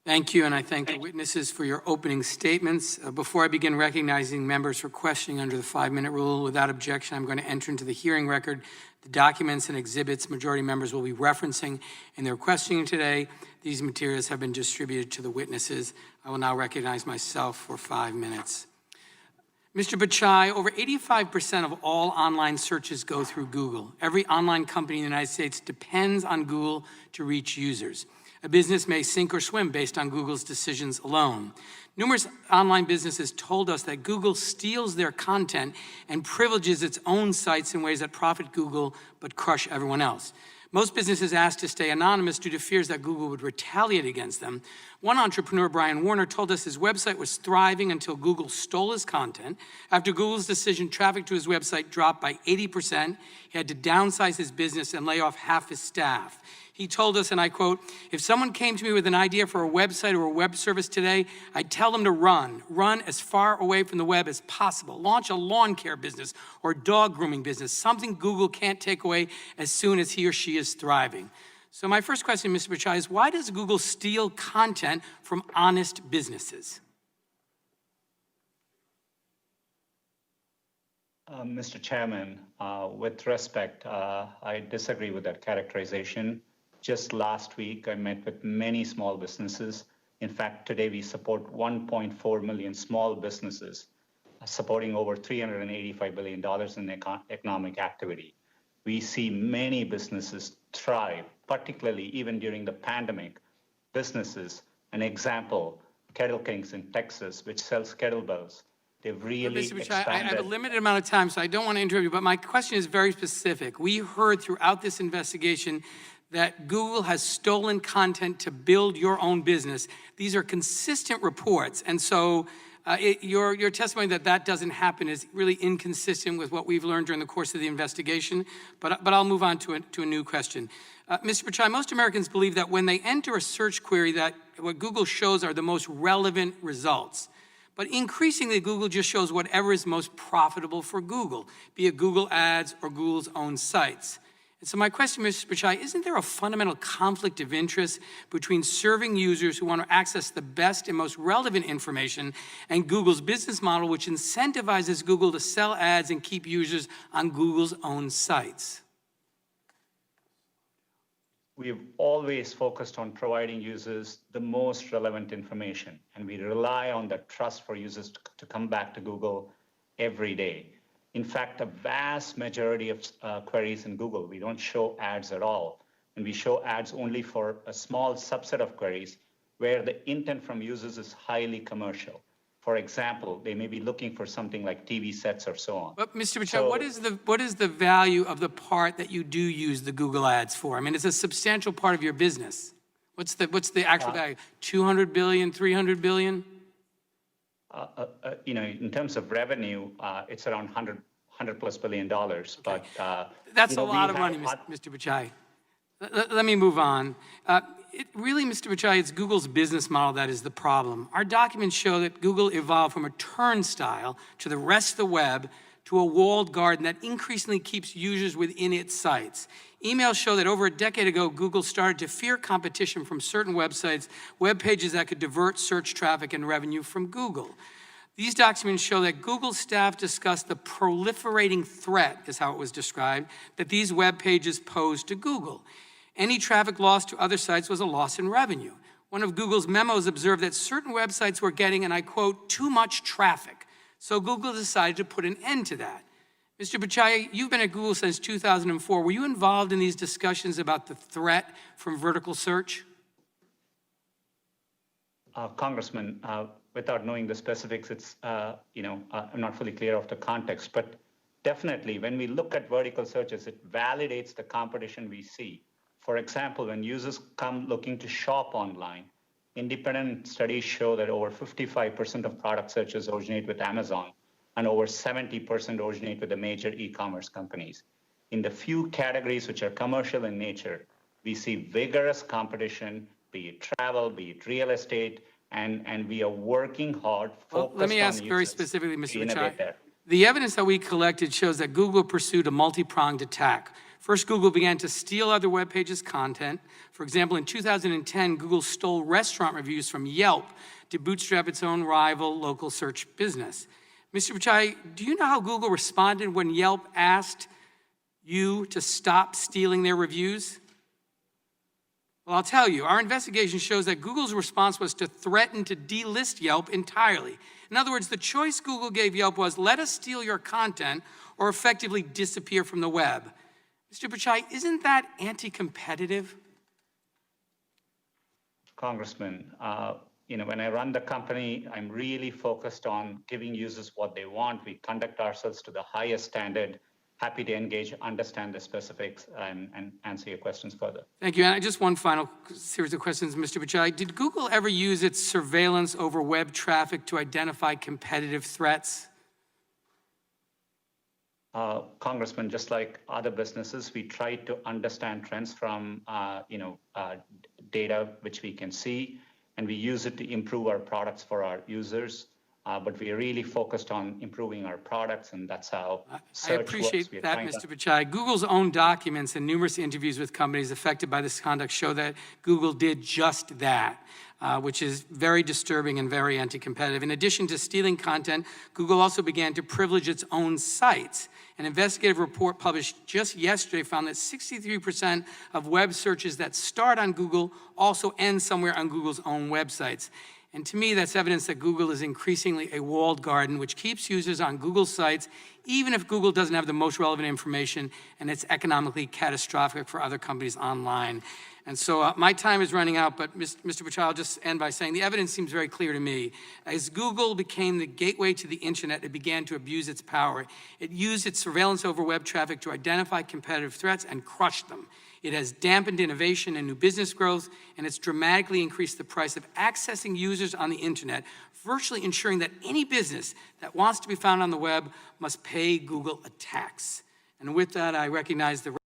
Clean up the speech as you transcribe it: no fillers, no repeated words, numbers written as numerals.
Thank you, and I thank the witnesses for your opening statements. Before I begin recognizing members for questioning under the 5-minute rule, without objection, I'm going to enter into the hearing record the documents and exhibits majority members will be referencing in their questioning today. These materials have been distributed to the witnesses. I will now recognize myself for 5 minutes. Mr. Pichai, over 85% of all online searches go through Google. Every online company in the United States depends on Google to reach users. A business may sink or swim based on Google's decisions alone. Numerous online businesses told us that Google steals their content and privileges its own sites in ways that profit Google but crush everyone else. Most businesses asked to stay anonymous due to fears that Google would retaliate against them. One entrepreneur, Brian Warner, told us his website was thriving until Google stole his content. After Google's decision, traffic to his website dropped by 80%. He had to downsize his business and lay off half his staff. He told us, and I quote, "If someone came to me with an idea for a website or a web service today, I'd tell them to run as far away from the web as possible. Launch a lawn care business or dog grooming business, something Google can't take away as soon as he or she is thriving." So my first question, Mr. Pichai, is why does Google steal content from honest businesses? Mr. Chairman, with respect, I disagree with that characterization. Just last week, I met with many small businesses. In fact, today we support 1.4 million small businesses, supporting over $385 billion in economic activity. We see many businesses thrive, particularly even during the pandemic. Businesses, an example, Kettle Kings in Texas, which sells kettlebells. They've really Mr. Pichai, expanded. I have a limited amount of time, so I don't want to interrupt you, but my question is very specific. We heard throughout this investigation that Google has stolen content to build your own business. These are consistent reports, and so your testimony that doesn't happen is really inconsistent with what we've learned during the course of the investigation, but I'll move on to a new question. Mr. Pichai, most Americans believe that when they enter a search query that what Google shows are the most relevant results. But increasingly, Google just shows whatever is most profitable for Google, be it Google Ads or Google's own sites. And so my question, Mr. Pichai, isn't there a fundamental conflict of interest between serving users who want to access the best and most relevant information and Google's business model, which incentivizes Google to sell ads and keep users on Google's own sites? We've always focused on providing users the most relevant information, and we rely on the trust for users to come back to Google every day. In fact, a vast majority of queries in Google, we don't show ads at all, and we show ads only for a small subset of queries where the intent from users is highly commercial. For example, they may be looking for something like TV sets or so on. But Mr. Pichai, what is the value of the part that you do use the Google ads for? I mean, it's a substantial part of your business. What's the actual value? 200 billion, 300 billion? In terms of revenue, it's around $100 plus billion. Okay. But that's a lot of money, Mr. Pichai. Let me move on. Really, Mr. Pichai, it's Google's business model that is the problem. Our documents show that Google evolved from a turnstile to the rest of the web to a walled garden that increasingly keeps users within its sites. Emails show that over a decade ago, Google started to fear competition from certain websites, web pages that could divert search traffic and revenue from Google. These documents show that Google staff discussed the proliferating threat, is how it was described, that these web pages pose to Google. Any traffic lost to other sites was a loss in revenue. One of Google's memos observed that certain websites were getting, and I quote, too much traffic. So Google decided to put an end to that. Mr. Pichai, you've been at Google since 2004. Were you involved in these discussions about the threat from vertical search? Congressman, without knowing the specifics, it's, I'm not fully clear of the context, but definitely when we look at vertical searches, it validates the competition we see. For example, when users come looking to shop online, independent studies show that over 55% of product searches originate with Amazon, and over 70% originate with the major e-commerce companies. In the few categories which are commercial in nature, we see vigorous competition, be it travel, be it real estate, and we are working hard. Well, let me ask very specifically, Mr. Pichai. The evidence that we collected shows that Google pursued a multi-pronged attack. First, Google began to steal other web pages' content. For example, in 2010, Google stole restaurant reviews from Yelp to bootstrap its own rival local search business. Mr. Pichai, do you know how Google responded when Yelp asked you to stop stealing their reviews? Well, I'll tell you, our investigation shows that Google's response was to threaten to delist Yelp entirely. In other words, the choice Google gave Yelp was, let us steal your content or effectively disappear from the web. Mr. Pichai, isn't that anti-competitive? Congressman, when I run the company, I'm really focused on giving users what they want. We conduct ourselves to the highest standard. Happy to engage, understand the specifics, and answer your questions further. Thank you. And just one final series of questions, Mr. Pichai. Did Google ever use its surveillance over web traffic to identify competitive threats? Congressman, just like other businesses, we try to understand trends from data which we can see, and we use it to improve our products for our users. But we are really focused on improving our products, and that's how search I appreciate works. that, Mr. Pichai. Google's own documents and numerous interviews with companies affected by this conduct show that Google did just that, which is very disturbing and very anti-competitive. In addition to stealing content, Google also began to privilege its own sites. An investigative report published just yesterday found that 63% of web searches that start on Google also end somewhere on Google's own websites. And to me, that's evidence that Google is increasingly a walled garden, which keeps users on Google sites, even if Google doesn't have the most relevant information, and it's economically catastrophic for other companies online. And so my time is running out, but Mr. Pichai, I'll just end by saying the evidence seems very clear to me. As Google became the gateway to the internet, it began to abuse its power. It used its surveillance over web traffic to identify competitive threats and crush them. It has dampened innovation and new business growth, and it's dramatically increased the price of accessing users on the internet, virtually ensuring that any business that wants to be found on the web must pay Google a tax. And with that, I recognize the